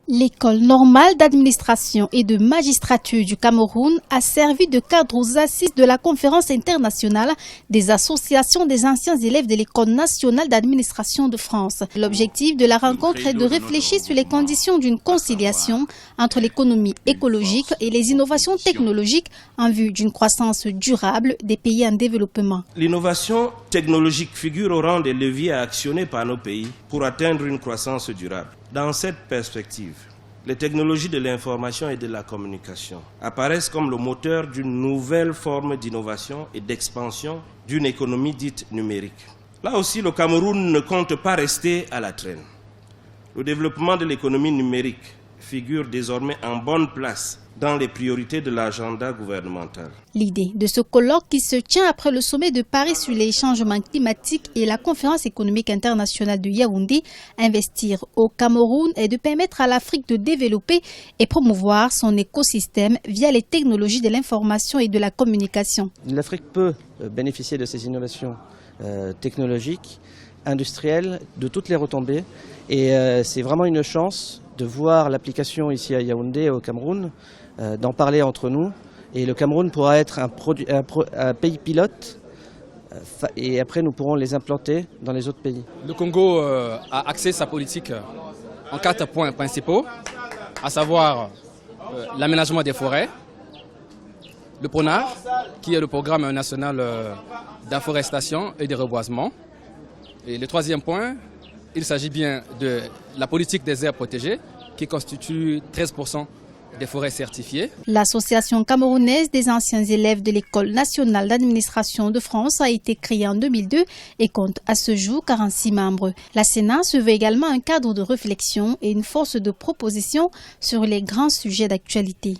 L'école normale d'administration et de magistrature du Cameroun a servi de cadre aux assises de la conférence internationale des associations des anciens élèves de l'école nationale d'administration de France. L'objectif de la rencontre est de réfléchir sur les conditions d'une conciliation entre l'économie écologique et les innovations technologiques en vue d'une croissance durable des pays en développement. L'innovation technologique figure au rang des leviers à actionner par nos pays pour atteindre une croissance durable. Dans cette perspective, les technologies de l'information et de la communication apparaissent comme le moteur d'une nouvelle forme d'innovation et d'expansion d'une économie dite numérique. Là aussi, le Cameroun ne compte pas rester à la traîne. Le développement de l'économie numérique figure désormais en bonne place dans les priorités de l'agenda gouvernemental. L'idée de ce colloque qui se tient après le sommet de Paris sur les changements climatiques et la conférence économique internationale de Yaoundé, investir au Cameroun, est de permettre à l'Afrique de développer et promouvoir son écosystème via les technologies de l'information et de la communication. L'Afrique peut bénéficier de ces innovations technologiques, industrielles, de toutes les retombées, et c'est vraiment une chance de voir l'application ici à Yaoundé, au Cameroun, d'en parler entre nous. Et le Cameroun pourra être un pays pilote et après nous pourrons les implanter dans les autres pays. Le Congo a axé sa politique en 4 points principaux, à savoir l'aménagement des forêts, le PRONAR, qui est le programme national d'afforestation et de reboisement. Et le 3e point, il s'agit bien de la politique des aires protégées qui constitue 13% des forêts certifiées. L'Association camerounaise des anciens élèves de l'École nationale d'administration de France a été créée en 2002 et compte à ce jour 46 membres. La Sénat se veut également un cadre de réflexion et une force de proposition sur les grands sujets d'actualité.